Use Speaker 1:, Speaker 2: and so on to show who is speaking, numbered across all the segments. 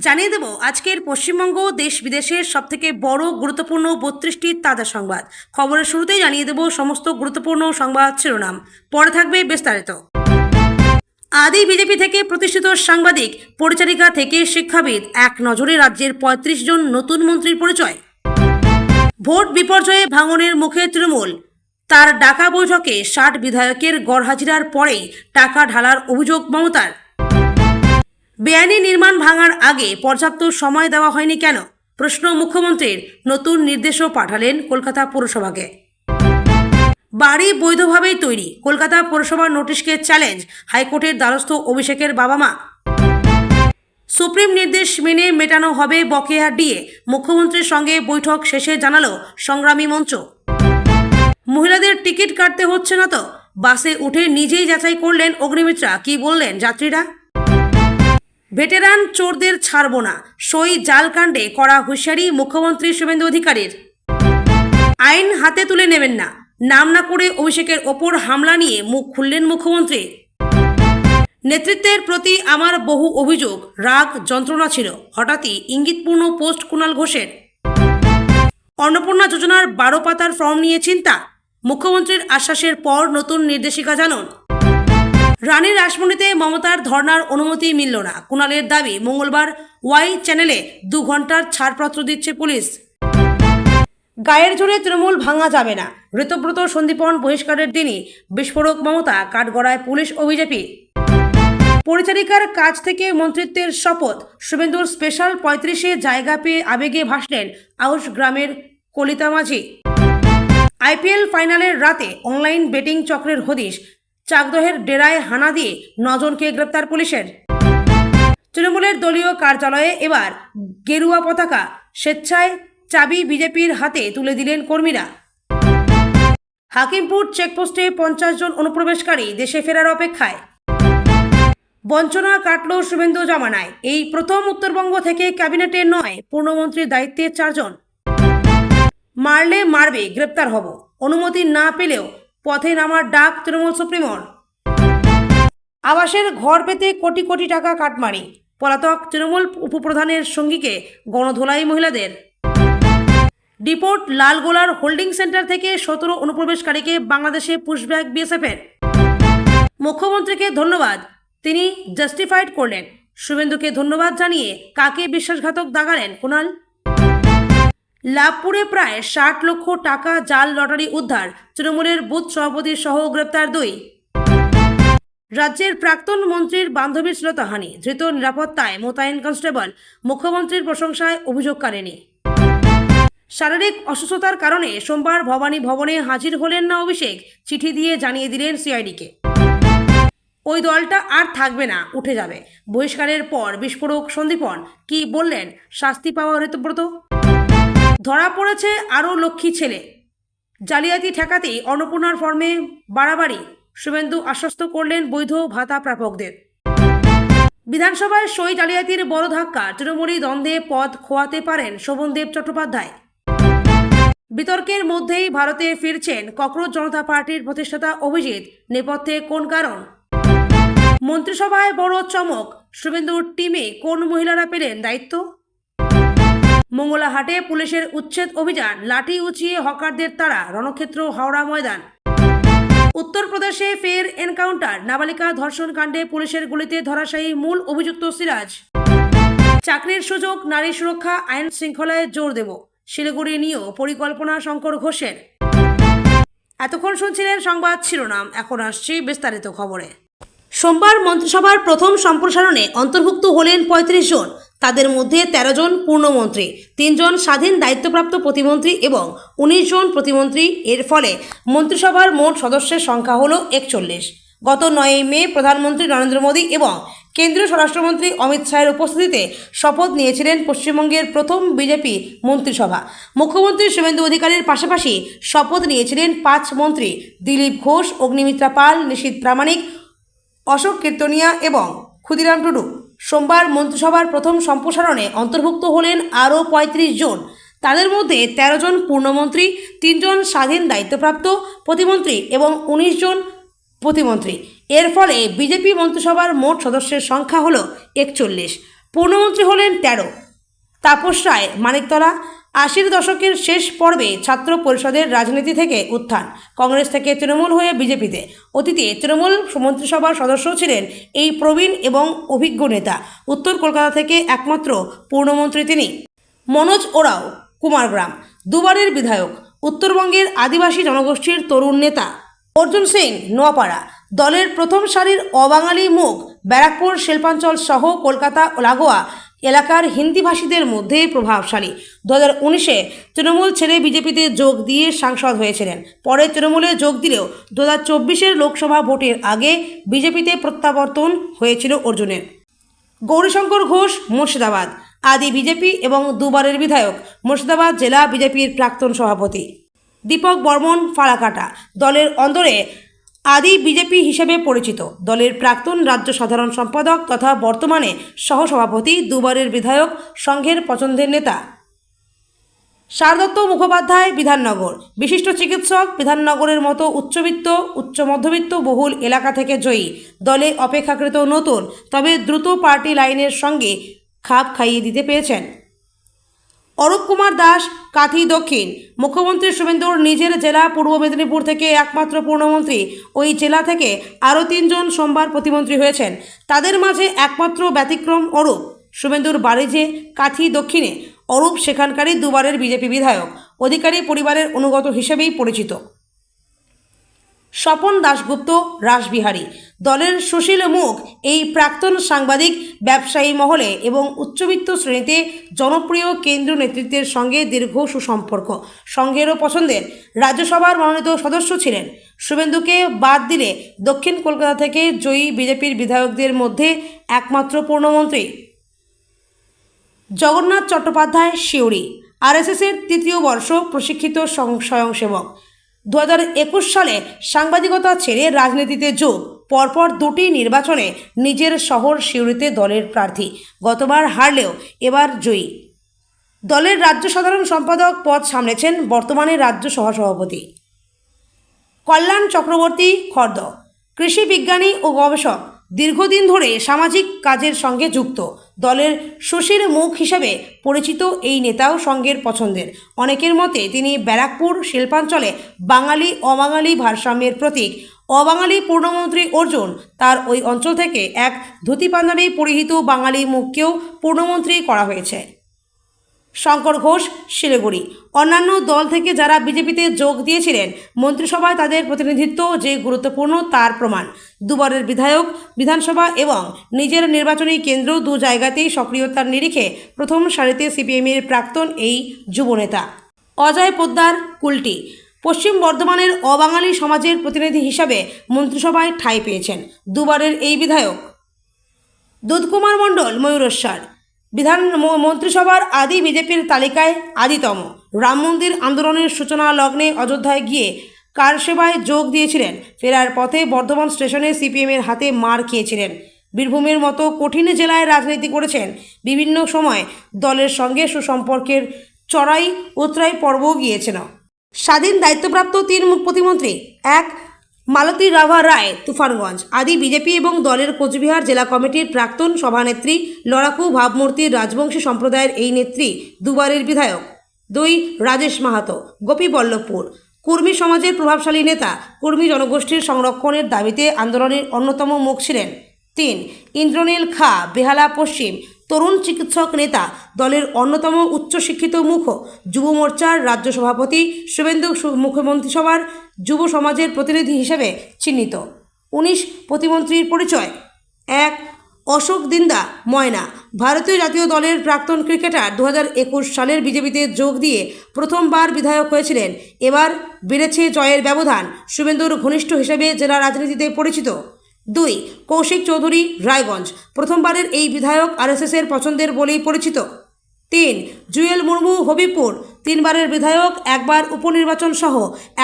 Speaker 1: জানিয়ে দেব আজকের পশ্চিমবঙ্গ দেশ বিদেশের সবথেকে বড় গুরুত্বপূর্ণ 32টি তাজা সংবাদ। খবরের শুরুতেই জানিয়ে দেব সমস্ত গুরুত্বপূর্ণ সংবাদ শিরোনাম, পরে থাকবে বিস্তারিত। আদি বিজেপি থেকে প্রতিষ্ঠিত সাংবাদিক, পরিচারিকা থেকে শিক্ষাবিদ, এক নজরে রাজ্যের 35 জন নতুন মন্ত্রীর পরিচয়। ভোট বিপর্যয়ে ভাঙনের মুখে তৃণমূল, তার ডাকা বৈঠকে 60 বিধায়কের গড়হাজিরার পরেই টাকা ঢালার অভিযোগ মমতার। বেআইনি নির্মাণ ভাঙার আগে পর্যাপ্ত সময় দেওয়া হয়নি কেন, প্রশ্ন মুখ্যমন্ত্রীর। নতুন নির্দেশও পাঠালেন কলকাতা পুরসভাকে। বাড়ি বৈধভাবেই তৈরি, কলকাতা পুরসভার নোটিশকে চ্যালেঞ্জ, হাইকোর্টের দ্বারস্থ অভিষেকের বাবা মা। সুপ্রিম নির্দেশ মেনে মেটানো হবে বকেয়া ডিএ, মুখ্যমন্ত্রীর সঙ্গে বৈঠক শেষে জানালো সংগ্রামী মঞ্চ। মহিলাদের টিকিট কাটতে হচ্ছে না তো, বাসে উঠে নিজেই যাচাই করলেন অগ্নিমিত্রা। কি বললেন যাত্রীরা? ভেটেরান চোরদের ছাড়ব না, সই জাল কাণ্ডে করা হুঁশিয়ারি মুখ্যমন্ত্রী শুভেন্দু অধিকারীর। আইন হাতে তুলে নেবেন না, নাম না করে অভিষেকের ওপর হামলা নিয়ে মুখ খুললেন মুখ্যমন্ত্রী। নেতৃত্বের প্রতি আমার বহু অভিযোগ, রাগ, যন্ত্রণা ছিল, হঠাৎই ইঙ্গিতপূর্ণ পোস্ট কুণাল ঘোষের। অন্নপূর্ণা যোজনার 12 পাতার ফর্ম নিয়ে চিন্তা, মুখ্যমন্ত্রীর আশ্বাসের পর নতুন নির্দেশিকা জানুন। রানীর রাসমণিতে মমতার ধর্নার অনুমতি মিলল না, কুণালের দাবি মঙ্গলবার ওয়াই চ্যানেলে 2 ঘন্টার ছাড়পত্র দিচ্ছে পুলিশ। গায়ের জোরে তৃণমূল ভাঙা যাবে না, ঋতব্রত সন্দীপন বহিষ্কারের দিনই বিস্ফোরক মমতা, কাঠগড়ায় পুলিশ ও বিজেপি। পরিচারিকার কাছ থেকে মন্ত্রিত্বের শপথ, শুভেন্দুর স্পেশাল 35-এ জায়গা পেয়ে আবেগে ভাসলেন আউশ গ্রামের কলিতা মাঝি। আইপিএল ফাইনালের রাতে অনলাইন বেটিং চক্রের হদিশ, চাকদহের ডেরায় হানা দিয়ে 9 জনকে গ্রেপ্তার পুলিশের। তৃণমূলের দলীয় কার্যালয়ে এবার গেরুয়া পতাকা, স্বেচ্ছায় চাবি বিজেপির হাতে তুলে দিলেন কর্মীরা। হাকিমপুর চেকপোস্টে 50 জন অনুপ্রবেশকারী দেশে ফেরার অপেক্ষায়। বঞ্চনা কাটল শুভেন্দু জমানায়, এই প্রথম উত্তরবঙ্গ থেকে ক্যাবিনেটে নয়, পূর্ণমন্ত্রীর দায়িত্বে 4 জন। মারলে মারবে, গ্রেপ্তার হব, অনুমতি না পেলেও পথে নামার ডাক তৃণমূল সুপ্রিমোর। আবাসের ঘর পেতে কোটি কোটি টাকা কাটমারি, পলাতক তৃণমূল উপপ্রধানের সঙ্গীকে গণধোলাই মহিলাদের। ডিপোর্ট লালগোলার হোল্ডিং সেন্টার থেকে 17 অনুপ্রবেশকারীকে বাংলাদেশে পুশব্যাক বিএসএফের। মুখ্যমন্ত্রীকে ধন্যবাদ, তিনি জাস্টিফাইড করলেন। শুভেন্দুকে ধন্যবাদ জানিয়ে কাকে বিশ্বাসঘাতক দাগালেন কুণাল। লাভপুরে প্রায় 60 লক্ষ টাকা জাল লটারি উদ্ধার, তৃণমূলের বুথ সভাপতির সহ গ্রেপ্তার 2। রাজ্যের প্রাক্তন মন্ত্রীর বান্ধবীর শ্লীলতাহানি, ধৃত নিরাপত্তায় মোতায়েন কনস্টেবল, মুখ্যমন্ত্রীর প্রশংসায় অভিযোগকারিণী। শারীরিক অসুস্থতার কারণে সোমবার ভবানী ভবনে হাজির হলেন না অভিষেক, চিঠি দিয়ে জানিয়ে দিলেন সিআইডিকে। ওই দলটা আর থাকবে না, উঠে যাবে। বহিষ্কারের পর বিস্ফোরক সন্দীপন, কি বললেন শাস্তি পাওয়া ঋতব্রত? ধরা পড়েছে আরও লক্ষ্মী ছেলে, জালিয়াতি ঠেকাতেই অন্নপূর্ণার ফর্মে বাড়াবাড়ি, শুভেন্দু আশ্বস্ত করলেন বৈধ ভাতা প্রাপকদের। বিধানসভায় সই জালিয়াতির বড় ধাক্কা, তৃণমূলী দ্বন্দ্বে পদ খোয়াতে পারেন শোভনদেব চট্টোপাধ্যায়। বিতর্কের মধ্যেই ভারতে ফিরছেন ককরোচ জনতা পার্টির প্রতিষ্ঠাতা অভিজিৎ, নেপথ্যে কোন কারণ? মন্ত্রিসভায় বড় চমক, শুভেন্দুর টিমে কোন মহিলারা পেলেন দায়িত্ব? মঙ্গলাহাটে পুলিশের উচ্ছেদ অভিযান, লাঠি উঁচিয়ে হকারদের তাড়া, রণক্ষেত্র হাওড়া ময়দান। উত্তরপ্রদেশে ফের এনকাউন্টার, নাবালিকা ধর্ষণ কাণ্ডে পুলিশের গুলিতে ধরাশায়ী মূল অভিযুক্ত সিরাজ। চাকরির সুযোগ, নারী সুরক্ষা, আইন শৃঙ্খলায় জোর দেব, শিলিগুড়ি নিয়েও পরিকল্পনা শঙ্কর ঘোষের। এতক্ষণ শুনছিলেন সংবাদ শিরোনাম, এখন আসছি বিস্তারিত খবরে। সোমবার মন্ত্রিসভার প্রথম সম্প্রসারণে অন্তর্ভুক্ত হলেন 35 জন, তাদের মধ্যে 13 জন পূর্ণমন্ত্রী, 3 জন স্বাধীন দায়িত্বপ্রাপ্ত প্রতিমন্ত্রী এবং 19 জন প্রতিমন্ত্রী। এর ফলে মন্ত্রিসভার মোট সদস্যের সংখ্যা হল 41। গত 9 মে প্রধানমন্ত্রী নরেন্দ্র মোদী এবং কেন্দ্রীয় স্বরাষ্ট্রমন্ত্রী অমিত শাহের উপস্থিতিতে শপথ নিয়েছিলেন পশ্চিমবঙ্গের প্রথম বিজেপি মন্ত্রিসভা। মুখ্যমন্ত্রী শুভেন্দু অধিকারীর পাশাপাশি শপথ নিয়েছিলেন 5 মন্ত্রী, দিলীপ ঘোষ, অগ্নিমিত্রা পাল, নিশীথ প্রামাণিক, অশোক কীর্তনিয়া এবং ক্ষুদিরাম টুডু। সোমবার মন্ত্রিসভার প্রথম সম্প্রসারণে অন্তর্ভুক্ত হলেন আরও 35 জন, তাদের মধ্যে 13 জন পূর্ণমন্ত্রী, 3 জন স্বাধীন দায়িত্বপ্রাপ্ত প্রতিমন্ত্রী এবং 19 জন প্রতিমন্ত্রী। এর ফলে বিজেপি মন্ত্রিসভার মোট সদস্যের সংখ্যা হল 41। পূর্ণমন্ত্রী হলেন 13। তাপস রায়, মানিকতলা। 80-র দশকের শেষ পর্বে ছাত্র পরিষদের রাজনীতি থেকে উত্থান, কংগ্রেস থেকে তৃণমূল হয়ে বিজেপিতে। অতীতে তৃণমূল মন্ত্রিসভার সদস্য ছিলেন এই প্রবীণ এবং অভিজ্ঞ নেতা। উত্তর কলকাতা থেকে একমাত্র পূর্ণমন্ত্রী তিনি। মনোজ ওরাও, কুমারগ্রাম। দুবারের বিধায়ক, উত্তরবঙ্গের আদিবাসী জনগোষ্ঠীর তরুণ নেতা। অর্জুন সিং, নোয়াপাড়া। দলের প্রথম সারির অবাঙালি মুখ, ব্যারাকপুর শিল্পাঞ্চল সহ কলকাতা লাগোয়া এলাকার হিন্দিভাষীদের মধ্যে প্রভাবশালী। 2019-এ তৃণমূল ছেড়ে বিজেপিতে যোগ দিয়ে সাংসদ হয়েছিলেন। পরে তৃণমূলে যোগ দিলেও 2024-এর লোকসভা ভোটের আগে বিজেপিতে প্রত্যাবর্তন হয়েছিল অর্জুনের। গৌরীশঙ্কর ঘোষ, মুর্শিদাবাদ। আদি বিজেপি এবং দুবারের বিধায়ক, মুর্শিদাবাদ জেলা বিজেপির প্রাক্তন সভাপতি। দীপক বর্মন, ফালাকাটা। দলের অন্দরে আদি বিজেপি হিসেবে পরিচিত। দলের প্রাক্তন রাজ্য সাধারণ সম্পাদক তথা বর্তমানে সহসভাপতি, দুবারের বিধায়ক, সংঘের পছন্দের নেতা। শারদত্ত মুখোপাধ্যায়, বিধাননগর। বিশিষ্ট চিকিৎসক, বিধাননগরের মতো উচ্চবিত্ত উচ্চ মধ্যবিত্ত বহুল এলাকা থেকে জয়ী। দলে অপেক্ষাকৃত নতুন, তবে দ্রুত পার্টি লাইনের সঙ্গে খাপ খাইয়ে দিতে পেরেছেন। অরূপ কুমার দাস, কাঁথি দক্ষিণ। মুখ্যমন্ত্রী শুভেন্দুর নিজের জেলা পূর্ব মেদিনীপুর থেকে একমাত্র পূর্ণমন্ত্রী। ওই জেলা থেকে আরও 3 জন সোমবার প্রতিমন্ত্রী হয়েছেন। তাদের মাঝে একমাত্র ব্যতিক্রম অরূপ। শুভেন্দুর বাড়ি যে কাঁথি দক্ষিণে, অরূপ সেখানকারই দুবারের বিজেপি বিধায়ক, অধিকারী পরিবারের অনুগত হিসেবেই পরিচিত। স্বপন দাশগুপ্ত, রাসবিহারী। দলের সুশীল মুখ, এই প্রাক্তন সাংবাদিক, ব্যবসায়ী মহলে এবং উচ্চবিত্ত শ্রেণীতে জনপ্রিয় কেন্দ্রীয় নেতৃত্বের সঙ্গে দীর্ঘ সুসম্পর্ক। সংঘেরও পছন্দের, রাজ্যসভার মনোনীত সদস্য ছিলেন। শুভেন্দুকে বাদ দিলে দক্ষিণ কলকাতা থেকে জয়ী বিজেপির বিধায়কদের মধ্যে একমাত্র পূর্ণমন্ত্রী। জগন্নাথ চট্টোপাধ্যায়, সিউড়ি। আরএসএসের 3য় বর্ষ প্রশিক্ষিত স্বয়ংসেবক। 2021 সালে সাংবাদিকতা ছেড়ে রাজনীতিতে যোগ। পরপর 2টি নির্বাচনে নিজের শহর সিউড়িতে দলের প্রার্থী। গতবার হারলেও এবার জয়ী। দলের রাজ্য সাধারণ সম্পাদক পদ সামলেছেন বর্তমানে রাজ্য সহসভাপতি। কল্যাণ চক্রবর্তী, খর্দ। কৃষি বিজ্ঞানী ও গবেষক, দীর্ঘদিন ধরে সামাজিক কাজের সঙ্গে যুক্ত। দলের সুশীল মুখ হিসেবে পরিচিত এই নেতাও সংঘের পছন্দের। অনেকের মতে তিনি ব্যারাকপুর শিল্পাঞ্চলে বাঙালি অবাঙালি ভারসাম্যের প্রতীক। অবাঙালি পূর্ণমন্ত্রী অর্জুন, তার ওই অঞ্চল থেকে এক ধুতি পাঞ্জাবি পরিহিত বাঙালি মুখকেও পূর্ণমন্ত্রী করা হয়েছে। শঙ্কর ঘোষ, শিলিগুড়ি। অন্যান্য দল থেকে যারা বিজেপিতে যোগ দিয়েছিলেন, মন্ত্রিসভায় তাদের প্রতিনিধিত্ব যে গুরুত্বপূর্ণ তার প্রমাণ। দুবারের বিধায়ক, বিধানসভা এবং নিজের নির্বাচনী কেন্দ্র 2 জায়গাতেই সক্রিয়তার নিরিখে প্রথম সারিতে সিপিএমের প্রাক্তন এই যুবনেতা। অজয় পোদ্দার, কুলটি। পশ্চিম বর্ধমানের অবাঙালি সমাজের প্রতিনিধি হিসাবে মন্ত্রিসভায় ঠাঁই পেয়েছেন দুবারের এই বিধায়ক। দুধকুমার মণ্ডল, ময়ূরেশ্বর। মন্ত্রিসভার আদি বিজেপির তালিকায় আদিতম। রাম মন্দির আন্দোলনের সূচনা লগ্নে অযোধ্যায় গিয়ে কারসেবায় যোগ দিয়েছিলেন। ফেরার পথে বর্ধমান স্টেশনে সিপিএমের হাতে মার খেয়েছিলেন। বীরভূমের মতো কঠিন জেলায় রাজনীতি করেছেন। বিভিন্ন সময় দলের সঙ্গে সুসম্পর্কের চড়াই উতরাই পর্বও গিয়েছেন। স্বাধীন দায়িত্বপ্রাপ্ত 3 প্রতিমন্ত্রী। 1 মালতী রাভা রায়, তুফানগঞ্জ। আদি বিজেপি এবং দলের কোচবিহার জেলা কমিটির প্রাক্তন সভানেত্রী, লড়াকু ভাবমূর্তির রাজবংশী সম্প্রদায়ের এই নেত্রী, দুবারের বিধায়ক। 2 রাজেশ মাহাতো, গোপীবল্লভপুর। কুর্মী সমাজের প্রভাবশালী নেতা, কুর্মী জনগোষ্ঠীর সংরক্ষণের দাবিতে আন্দোলনের অন্যতম মুখ ছিলেন। 3 ইন্দ্রনীল খা, বেহালা পশ্চিম। তরুণ চিকিৎসক নেতা, দলের অন্যতম উচ্চশিক্ষিত মুখ, যুব মোর্চার রাজ্য সভাপতি, শুভেন্দু মুখ্যমন্ত্রিসভার যুব সমাজের প্রতিনিধি হিসেবে চিহ্নিত। 19 প্রতিমন্ত্রীর পরিচয়। 1 অশোক দিন্দা, ময়না। ভারতীয় জাতীয় দলের প্রাক্তন ক্রিকেটার, 2021 সালের বিজেপিতে যোগ দিয়ে প্রথমবার বিধায়ক হয়েছিলেন। এবার বেড়েছে জয়ের ব্যবধান। শুভেন্দুর ঘনিষ্ঠ হিসেবে জেলা রাজনীতিতে পরিচিত। 2 কৌশিক চৌধুরী, রায়গঞ্জ। প্রথমবারের এই বিধায়ক আরএসএসের পছন্দের বলেই পরিচিত। 3 জুয়েল মুর্মু, হবিপুর। 3 বারের বিধায়ক, একবার উপনির্বাচন সহ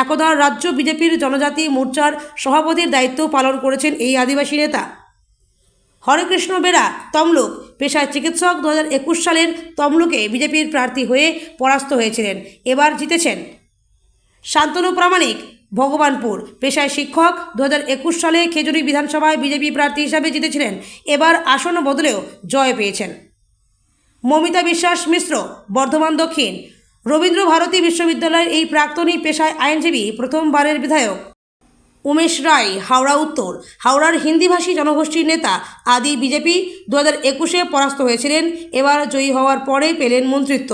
Speaker 1: একদা রাজ্য বিজেপির জনজাতি মোর্চার সভাপতির দায়িত্ব পালন করেছেন এই আদিবাসী নেতা। হরেকৃষ্ণ বেরা, তমলুক। পেশায় চিকিৎসক, 2021 সালের তমলুকে বিজেপির প্রার্থী হয়ে পরাস্ত হয়েছিলেন, এবার জিতেছেন। শান্তনু প্রামাণিক, ভগবানপুর। পেশায় শিক্ষক, 2021 সালে খেজুরি বিধানসভায় বিজেপি প্রার্থী হিসাবে জিতেছিলেন, এবার আসন বদলেও জয় পেয়েছেন। মমিতা বিশ্বাস মিশ্র, বর্ধমান দক্ষিণ। রবীন্দ্র ভারতী বিশ্ববিদ্যালয়ের এই প্রাক্তনী পেশায় আইনজীবী, প্রথমবারের বিধায়ক। উমেশ রায়, হাওড়া উত্তর। হাওড়ার হিন্দিভাষী জনগোষ্ঠীর নেতা, আদি বিজেপি 2021-এ পরাস্ত হয়েছিলেন, এবার জয়ী হওয়ার পরে পেলেন মন্ত্রিত্ব।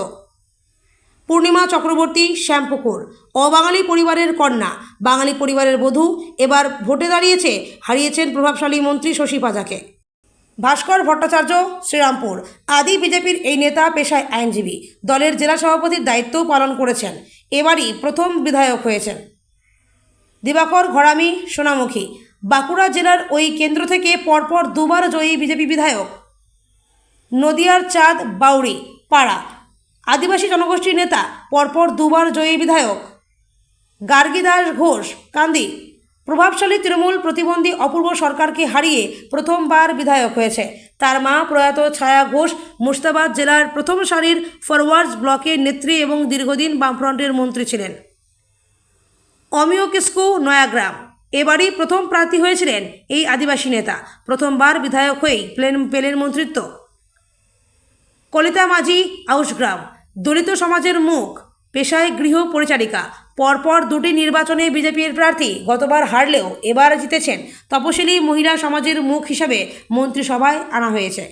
Speaker 1: পূর্ণিমা চক্রবর্তী, শ্যামপুকুর। অবাঙালি পরিবারের কন্যা, বাঙালি পরিবারের বধূ, এবার ভোটে দাঁড়িয়েছে, হারিয়েছেন প্রভাবশালী মন্ত্রী শশী পাজাকে। ভাস্কর ভট্টাচার্য, শ্রীরামপুর। আদি বিজেপির এই নেতা পেশায় আইনজীবী, দলের জেলা সভাপতির দায়িত্বও পালন করেছেন, এবারই প্রথম বিধায়ক হয়েছেন। দিবাকর ঘরামি, সোনামুখী। বাঁকুড়া জেলার ওই কেন্দ্র থেকে পরপর দুবার জয়ী বিজেপি বিধায়ক। নদিয়ার চাঁদ বাউরি, পাড়া। আদিবাসী জনগোষ্ঠীর নেতা, পরপর দুবার জয়ী বিধায়ক। গার্গীদাস ঘোষ, কান্দি। প্রভাবশালী তৃণমূল প্রতিবন্ধী অপূর্ব সরকারকে হারিয়ে প্রথমবার বিধায়ক হয়েছে। তার মা প্রয়াত ছায়া ঘোষ মুর্শিদাবাদ জেলার প্রথম সারির ফরওয়ার্ডস ব্লকের নেত্রী এবং দীর্ঘদিন বামফ্রন্টের মন্ত্রী ছিলেন। অমিয় কিস্কু, নয়াগ্রাম। এবারই প্রথম প্রার্থী হয়েছিলেন এই আদিবাসী নেতা, প্রথমবার বিধায়ক হয়েই পেলেন মন্ত্রিত্ব। কলিতা মাঝি, আউশগ্রাম। দলিত সমাজের মুখ, পেশায় গৃহ পরিচারিকা। পরপর দুটি নির্বাচনে বিজেপির প্রার্থী, গতবার হারলেও এবার জিতেছেন। তপশিলি মহিলা সমাজের মুখ হিসাবে মন্ত্রিসভায় আনা হয়েছে।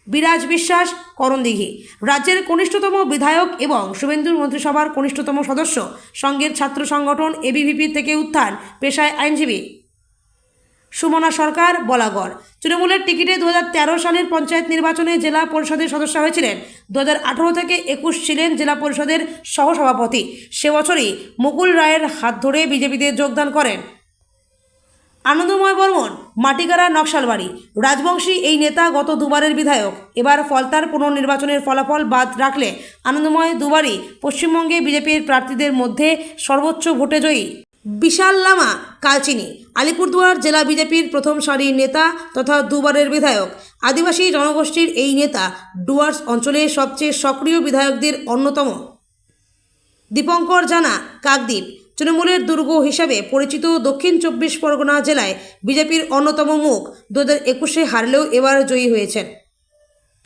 Speaker 1: বিরাজ বিশ্বাস, করণদিঘি। রাজ্যের কনিষ্ঠতম বিধায়ক এবং শুভেন্দুর মন্ত্রিসভার কনিষ্ঠতম সদস্য। সঙ্গের ছাত্র সংগঠন এবিভিপি থেকে উত্থান, পেশায় আইনজীবী। সুমনা সরকার, বলাগড়। তৃণমূলের টিকিটে 2013 সালের পঞ্চায়েত নির্বাচনে জেলা পরিষদের সদস্য হয়েছিলেন। 2018 থেকে 21 ছিলেন জেলা পরিষদের সহসভাপতি। সে বছরই মুকুল রায়ের হাত ধরে বিজেপিতে যোগদান করেন। আনন্দময় বর্মন, মাটিগাড়া, নকশালবাড়ি। রাজবংশী এই নেতা গত দুবারের বিধায়ক, এবার ফলতার পুনর্নির্বাচনের ফলাফল বাদ রাখলে আনন্দময় দুবারই পশ্চিমবঙ্গে বিজেপির প্রার্থীদের মধ্যে সর্বোচ্চ ভোটে জয়ী। বিশাল লামা, কালচিনি। আলিপুরদুয়ার জেলা বিজেপির প্রথম সারির নেতা তথা দুবারের বিধায়ক। আদিবাসী জনগোষ্ঠীর এই নেতা ডুয়ার্স অঞ্চলে সবচেয়ে সক্রিয় বিধায়কদের অন্যতম। দীপঙ্কর জানা, কাকদ্বীপ। তৃণমূলের দুর্গ হিসাবে পরিচিত দক্ষিণ 24 পরগনা জেলায় বিজেপির অন্যতম মুখ, 2021-এ হারলেও এবার জয়ী হয়েছেন।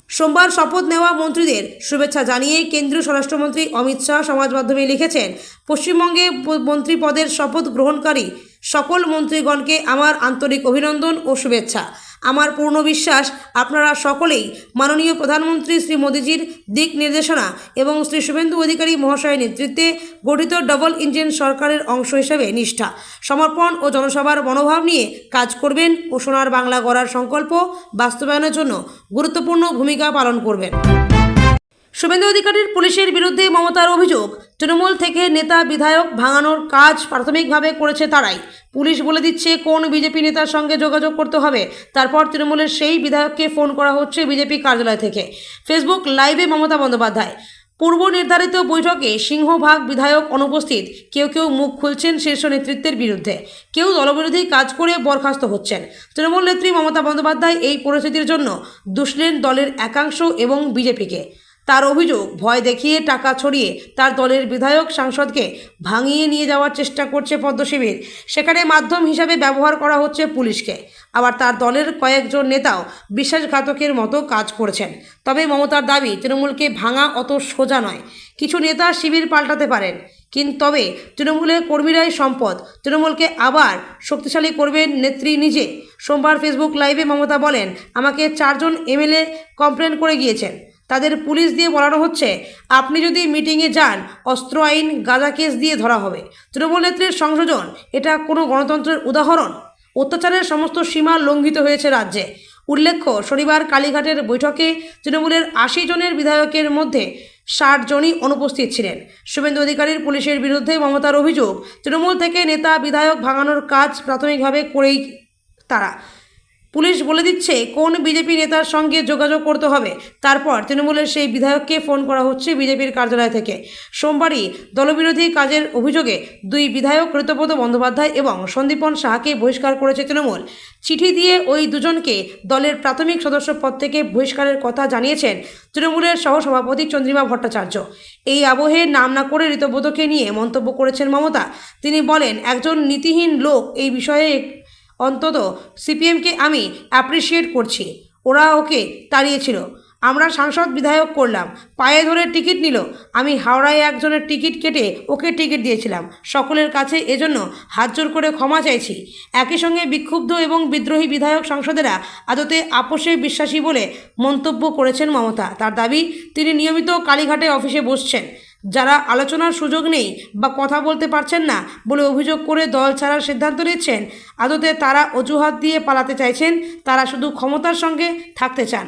Speaker 1: সোমবার শপথ নেওয়া মন্ত্রীদের শুভেচ্ছা জানিয়ে কেন্দ্রীয় স্বরাষ্ট্রমন্ত্রী অমিত শাহ সমাজ মাধ্যমে লিখেছেন, পশ্চিমবঙ্গে মন্ত্রী পদের শপথ গ্রহণকারী সকল মন্ত্রীগণকে আমার আন্তরিক অভিনন্দন ও শুভেচ্ছা। আমার পূর্ণ বিশ্বাস আপনারা সকলেই মাননীয় প্রধানমন্ত্রী শ্রী মোদীজির দিক নির্দেশনা এবং শ্রী শুভেন্দু অধিকারী মহাশয়ের নেতৃত্বে গঠিত ডবল ইঞ্জিন সরকারের অংশ হিসেবে নিষ্ঠা, সমর্পণ ও জনসভার মনোভাব নিয়ে কাজ করবেন ও সোনার বাংলা গড়ার সংকল্প বাস্তবায়নের জন্য গুরুত্বপূর্ণ ভূমিকা পালন করবেন। শুভেন্দু অধিকারীর পুলিশের বিরুদ্ধে মমতার অভিযোগ, তৃণমূল থেকে নেতা বিধায়ক ভাঙানোর কাজ প্রাথমিকভাবে করেছে তারাই। পুলিশ বলে দিচ্ছে কোন বিজেপি নেতার সঙ্গে যোগাযোগ করতে হবে, তারপর তৃণমূলের সেই বিধায়ককে ফোন করা হচ্ছে বিজেপি কার্যালয় থেকে। ফেসবুক লাইভে মমতা বন্দ্যোপাধ্যায়, পূর্ব নির্ধারিত বৈঠকে সিংহভাগ বিধায়ক অনুপস্থিত, কেউ কেউ মুখ খুলছেন শীর্ষ নেতৃত্বের বিরুদ্ধে, কেউ দলবিরোধী কাজ করে বরখাস্ত হচ্ছেন। তৃণমূল নেত্রী মমতা বন্দ্যোপাধ্যায় এই পরিস্থিতির জন্য দুষলেন দলের একাংশ এবং বিজেপিকে। তার অভিযোগ, ভয় দেখিয়ে টাকা ছড়িয়ে তার দলের বিধায়ক সাংসদকে ভাঙিয়ে নিয়ে যাওয়ার চেষ্টা করছে পদ্ম শিবির, সেখানে মাধ্যম হিসাবে ব্যবহার করা হচ্ছে পুলিশকে। আবার তার দলের কয়েকজন নেতাও বিশ্বাসঘাতকের মতো কাজ করছেন। তবে মমতার দাবি, তৃণমূলকে ভাঙা অত সোজা নয়, কিছু নেতা শিবির পাল্টাতে পারেন, কিন্তু তবে তৃণমূলের কর্মীরাই সম্পদ, তৃণমূলকে আবার শক্তিশালী করবেন নেত্রী নিজে। সোমবার ফেসবুক লাইভে মমতা বলেন, আমাকে 4 জন এমএলএ কমপ্লেন করে গিয়েছেন, তাদের পুলিশ দিয়ে বলানো হচ্ছে আপনি যদি মিটিংয়ে যান অস্ত্র আইন, গাঁজা কেস দিয়ে ধরা হবে। তৃণমূল নেত্রীর সংযোজন, এটা কোনো গণতন্ত্রের উদাহরণ? অত্যাচারের সমস্ত সীমা লঙ্ঘিত হয়েছে রাজ্যে। উল্লেখ্য, শনিবার কালীঘাটের বৈঠকে তৃণমূলের 80 জনের বিধায়কের মধ্যে 60 জনই অনুপস্থিত ছিলেন। শুভেন্দু অধিকারীর পুলিশের বিরুদ্ধে মমতার অভিযোগ, তৃণমূল থেকে নেতা বিধায়ক ভাঙানোর কাজ প্রাথমিকভাবে করেই তারা। পুলিশ বলে দিচ্ছে কোন বিজেপি নেতার সঙ্গে যোগাযোগ করতে হবে, তারপর তৃণমূলের সেই বিধায়ককে ফোন করা হচ্ছে বিজেপির কার্যালয় থেকে। সোমবারই দলবিরোধী কাজের অভিযোগে 2 বিধায়ক ঋতব্রত বন্দ্যোপাধ্যায় এবং সন্দীপন সাহাকে বহিষ্কার করেছে তৃণমূল। চিঠি দিয়ে ওই দুজনকে দলের প্রাথমিক সদস্য পদ থেকে বহিষ্কারের কথা জানিয়েছেন তৃণমূলের সহসভাপতি চন্দ্রিমা ভট্টাচার্য। এই আবহে নাম না করে ঋতব্রতকে নিয়ে মন্তব্য করেছেন মমতা। তিনি বলেন, একজন নীতিহীন লোক, এই বিষয়ে অন্তত সিপিএমকে আমি অ্যাপ্রিসিয়েট করছি, ওরা ওকে তাড়িয়েছিল, আমরা সাংসদ বিধায়ক করলাম, পায়ে ধরে টিকিট নিল। আমি হাওড়ায় একজনের টিকিট কেটে ওকে টিকিট দিয়েছিলাম। সকলের কাছে এজন্য হাত জোর করে ক্ষমা চাইছি। একই সঙ্গে বিক্ষুব্ধ এবং বিদ্রোহী বিধায়ক সাংসদেরা আদতে আপোষে বিশ্বাসী বলে মন্তব্য করেছেন মমতা। তার দাবি, তিনি নিয়মিত কালীঘাটে অফিসে বসছেন। যারা আলোচনার সুযোগ নেই বা কথা বলতে পারছেন না বলে অভিযোগ করে দল ছাড়ার সিদ্ধান্ত নিচ্ছেন, আদতে তারা অজুহাত দিয়ে পালাতে চাইছেন, তারা শুধু ক্ষমতার সঙ্গে থাকতে চান।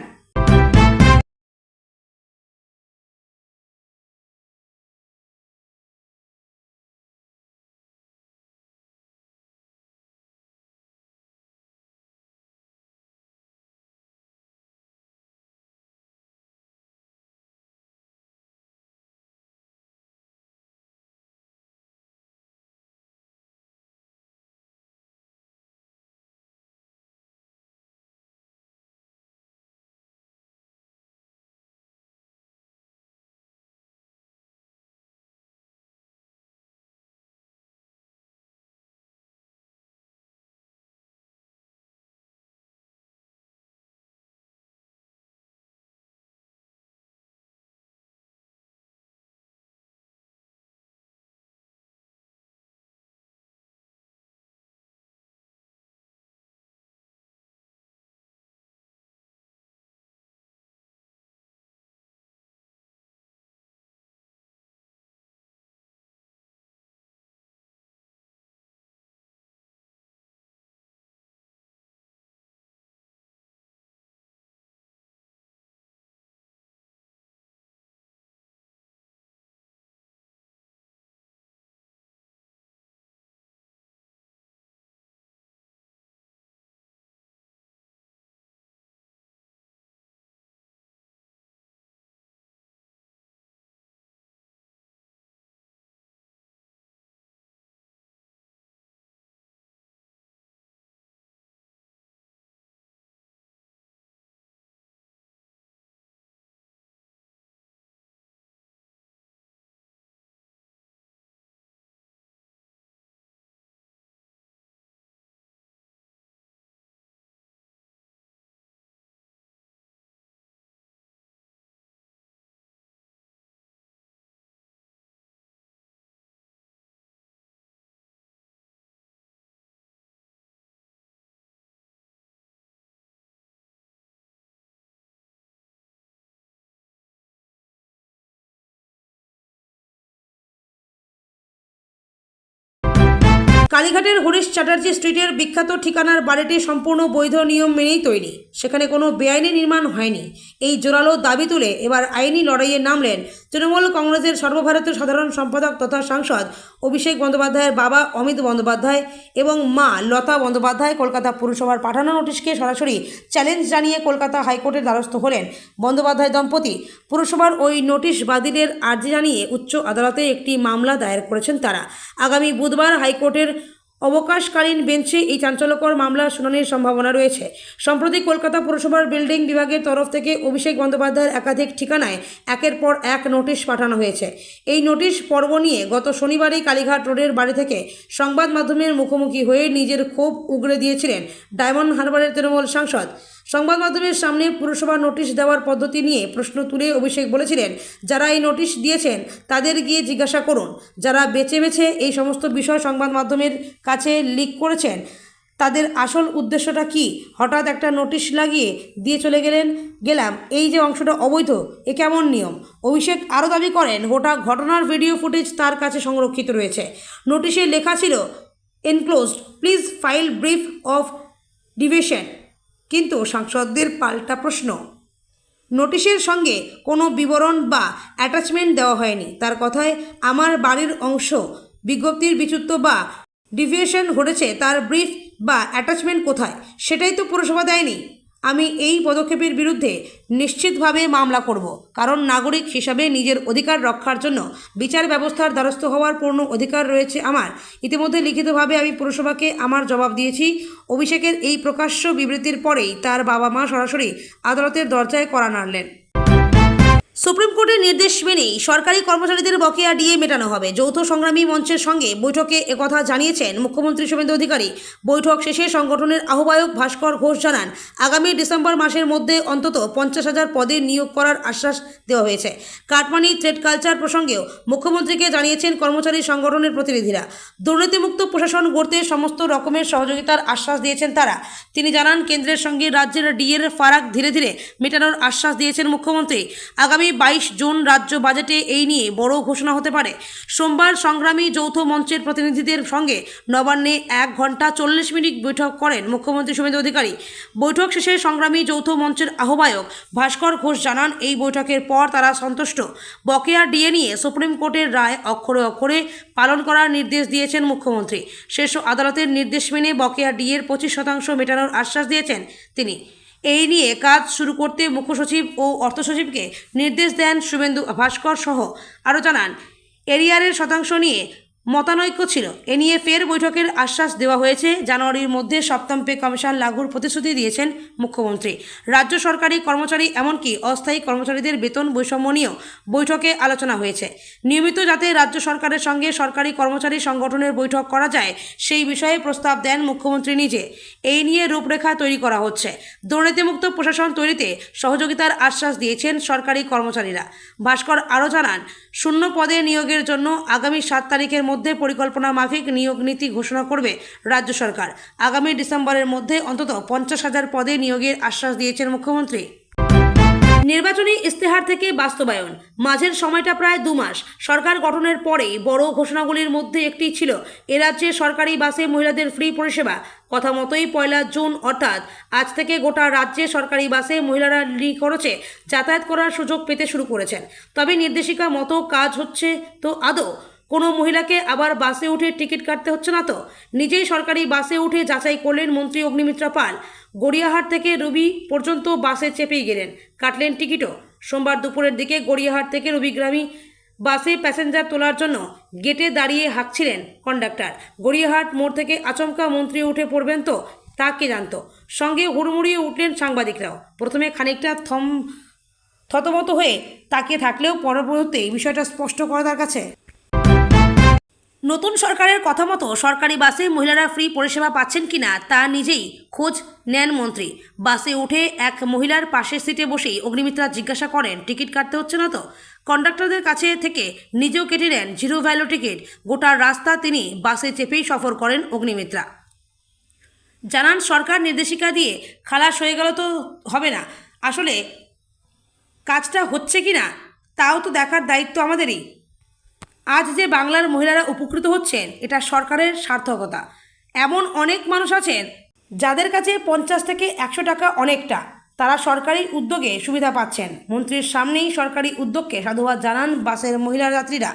Speaker 1: কালীঘাটের হরিশ চ্যাটার্জি স্ট্রিটের বিখ্যাত ঠিকানার বাড়িটি সম্পূর্ণ বৈধ নিয়ম মেনেই তৈরি। সেখানে কোনো বেআইনি নির্মাণ হয়নি। এই জোরালো দাবি তুলে এবার আইনি লড়াইয়ে নামলেন তৃণমূল কংগ্রেসের সর্বভারতীয় সাধারণ সম্পাদক তথা সাংসদ অভিষেক বন্দ্যোপাধ্যায়ের বাবা অমিত বন্দ্যোপাধ্যায় এবং মা লতা বন্দ্যোপাধ্যায়। কলকাতা পুরসভার পাঠানো নোটিশকে সরাসরি চ্যালেঞ্জ জানিয়ে কলকাতা হাইকোর্টের দ্বারস্থ হলেন বন্দ্যোপাধ্যায় দম্পতি। পুরসভার ওই নোটিশ বাতিলের আর্জি জানিয়ে উচ্চ আদালতে একটি মামলা দায়ের করেছেন তারা। আগামী বুধবার হাইকোর্টের অবকাশকালীন বেঞ্চে এই চাঞ্চল্যকর মামলার শুনানির সম্ভাবনা রয়েছে। সম্প্রতি কলকাতা পুরসভার বিল্ডিং বিভাগের তরফ থেকে অভিষেক বন্দ্যোপাধ্যায়ের একাধিক ঠিকানায় একের পর এক নোটিশ পাঠানো হয়েছে। এই নোটিশ পর্ব নিয়ে গত শনিবারই কালীঘাট রোডের বাড়ি থেকে সংবাদ মাধ্যমের মুখোমুখি হয়ে নিজের ক্ষোভ উগরে দিয়েছিলেন ডায়মন্ড হারবারের তৃণমূল সাংসদ। সংবাদ মাধ্যমের সামনে পুরসভা নোটিশ দেওয়ার পদ্ধতি নিয়ে প্রশ্ন তুলে অভিষেক বলেছিলেন, যারা এই নোটিশ দিয়েছেন তাদের গিয়ে জিজ্ঞাসা করুন। যারা বেছে বেছে এই সমস্ত বিষয় সংবাদ মাধ্যমের কাছে লিক করেছেন তাদের আসল উদ্দেশ্যটা কি? হঠাৎ একটা নোটিশ লাগিয়ে দিয়ে চলে গেলাম, এই যে অংশটা অবৈধ, এ কেমন নিয়ম? অভিষেক আরও দাবি করেন, গোটা ঘটনার ভিডিও ফুটেজ তার কাছে সংরক্ষিত রয়েছে। নোটিশে লেখা ছিল, enclosed, please file brief of division. কিন্তু সাংসদদের পাল্টা প্রশ্ন, নোটিশের সঙ্গে কোনো বিবরণ বা অ্যাটাচমেন্ট দেওয়া হয়নি। তার কথায়, আমার বাড়ির অংশ বিজ্ঞপ্তির বিচ্যুত বা ডিভিয়েশন ঘটেছে, তার ব্রিফ বা অ্যাটাচমেন্ট কোথায়? সেটাই তো পুরসভা দেয়নি। আমি এই পদক্ষেপের বিরুদ্ধে নিশ্চিতভাবে মামলা করব, কারণ নাগরিক হিসাবে নিজের অধিকার রক্ষার জন্য বিচার ব্যবস্থার দ্বারস্থ হওয়ার পূর্ণ অধিকার রয়েছে আমার। ইতিমধ্যে লিখিতভাবে আমি পুরসভাকে আমার জবাব দিয়েছি। অভিষেকের এই প্রকাশ্য বিবৃতির পরেই তার বাবা মা সরাসরি আদালতের দরজায় কড়া নাড়লেন। সুপ্রিম কোর্টের নির্দেশ মেনেই সরকারি কর্মচারীদের বকেয়া ডিএ মেটানো হবে। যৌথ সংগ্রামী মঞ্চের সঙ্গে বৈঠকে একথা জানিয়েছেন মুখ্যমন্ত্রী শুভেন্দু অধিকারী। বৈঠক শেষে সংগঠনের আহ্বায়ক ভাস্কর ঘোষ জানান, আগামী ডিসেম্বর মাসের মধ্যে অন্তত 50,000 পদে নিয়োগ করার আশ্বাস দেওয়া হয়েছে। কাটমানি থ্রেড কালচার প্রসঙ্গেও মুখ্যমন্ত্রীকে জানিয়েছেন কর্মচারী সংগঠনের প্রতিনিধিরা। দুর্নীতিমুক্ত প্রশাসন গড়তে সমস্ত রকমের সহযোগিতার আশ্বাস দিয়েছেন তারা। তিনি জানান, কেন্দ্রের সঙ্গে রাজ্যের ডিএর ফারাক ধীরে ধীরে মেটানোর আশ্বাস দিয়েছেন মুখ্যমন্ত্রী। আগামী 22 জুন রাজ্য বাজেটে এই নিয়ে বড় ঘোষণা হতে পারে। সোমবার সংগ্রামী যৌথ মঞ্চের প্রতিনিধিদের সঙ্গে নবান্নে 1 ঘন্টা 40 মিনিট বৈঠক করেন মুখ্যমন্ত্রী শুভেন্দু অধিকারী। বৈঠক শেষে সংগ্রামী যৌথ মঞ্চের আহ্বায়ক ভাস্কর ঘোষ জানান, এই বৈঠকের পর তারা সন্তুষ্ট। বকেয়া ডিএ নিয়ে সুপ্রিম কোর্টের রায় অক্ষরে অক্ষরে পালন করার নির্দেশ দিয়েছেন মুখ্যমন্ত্রী। শীর্ষ আদালতের নির্দেশ মেনে বকেয়া ডিএর 25% মেটানোর আশ্বাস দিয়েছেন তিনি। এই নিয়ে কাজ শুরু করতে মুখ্য সচিব ও অর্থ সচিবকে নির্দেশ দেন শুভেন্দু। ভাস্কর সহ আরও জানান, এরিয়ারের শতাংশ নিয়ে মতানৈক্য ছিল। এ নিয়ে ফের বৈঠকের আশ্বাস দেওয়া হয়েছে। জানুয়ারির মধ্যে সপ্তম পে কমিশন লাগুর প্রতিশ্রুতি দিয়েছেন মুখ্যমন্ত্রী। রাজ্য সরকারি কর্মচারী এমনকি অস্থায়ী কর্মচারীদের বেতন বৈষম্য নিয়েও বৈঠকে আলোচনা হয়েছে। নিয়মিত যাতে রাজ্য সরকারের সঙ্গে সরকারি কর্মচারী সংগঠনের বৈঠক করা যায় সেই বিষয়ে প্রস্তাব দেন মুখ্যমন্ত্রী নিজে। এই নিয়ে রূপরেখা তৈরি করা হচ্ছে। দুর্নীতিমুক্ত প্রশাসন তৈরিতে সহযোগিতার আশ্বাস দিয়েছেন সরকারি কর্মচারীরা। ভাস্কর আরও জানান, শূন্য পদে নিয়োগের জন্য আগামী 7 তারিখের মধ্যে পরিকল্পনা মাফিক নিয়োগ নীতি ঘোষণা করবে রাজ্য সরকার। আগামী ডিসেম্বরের মধ্যে অন্তত 50,000 পদে নিয়োগের আশ্বাস দিয়েছেন মুখ্যমন্ত্রী। নির্বাচনী ইস্তেহার থেকে বাস্তবায়ন মাঝের সময়টা প্রায় 2 মাস। সরকার গঠনের পরেই বড় ঘোষণাগুলির মধ্যে একটি ছিল এ রাজ্যে সরকারি বাসে মহিলাদের ফ্রি পরিষেবা। কথা মতোই 1 জুন অর্থাৎ আজ থেকে গোটা রাজ্যে সরকারি বাসে মহিলারা খরচে যাতায়াত করার সুযোগ পেতে শুরু করেছেন। তবে নির্দেশিকা মতো কাজ হচ্ছে তো আদৌ? কোনো মহিলাকে আবার বাসে উঠে টিকিট কাটতে হচ্ছে না তো? নিজেই সরকারি বাসে উঠে যাচাই করলেন মন্ত্রী অগ্নিমিত্রা পাল। গড়িয়াহাট থেকে রবি পর্যন্ত বাসে চেপেই গেলেন, কাটলেন টিকিটও। সোমবার দুপুরের দিকে গড়িয়াহাট থেকে রবিগ্রামী বাসে প্যাসেঞ্জার তোলার জন্য গেটে দাঁড়িয়ে হাঁকছিলেন কন্ডাক্টর। গড়িয়াহাট মোড় থেকে আচমকা মন্ত্রী উঠে পড়বেন তো তা কে জানত। সঙ্গে হুড়মুড়িয়ে উঠলেন সাংবাদিকরাও। প্রথমে খানিকটা থতমত হয়ে তাকিয়ে থাকলেও পরবর্তীতে বিষয়টা স্পষ্ট করে তার কাছে। নতুন সরকারের কথা মতো সরকারি বাসে মহিলারা ফ্রি পরিষেবা পাচ্ছেন কিনা তা নিজেই খোঁজ নেন মন্ত্রী। বাসে উঠে এক মহিলার পাশের সিটে বসেই অগ্নিমিত্রা জিজ্ঞাসা করেন, টিকিট কাটতে হচ্ছে না তো? কন্ডাক্টরদের কাছে থেকে নিজেও কেটে নেন জিরো ভ্যালু টিকিট। গোটা রাস্তা তিনি বাসে চেপেই সফর করেন অগ্নিমিত্রা। জানান, সরকার নির্দেশিকা দিয়ে খালাস হয়ে গেল তো হবে না, আসলে কাজটা হচ্ছে কি না তাও তো দেখার দায়িত্ব আমাদেরই। আজ যে বাংলার মহিলারা উপকৃত হচ্ছেন এটা সরকারের সার্থকতা। এমন অনেক মানুষ আছেন যাদের কাছে 50 থেকে 100 টাকা অনেকটা, তারা সরকারি উদ্যোগে সুবিধা পাচ্ছেন। মন্ত্রীর সামনেই সরকারি উদ্যোগকে সাধুবাদ জানান বাসের মহিলা যাত্রীরা।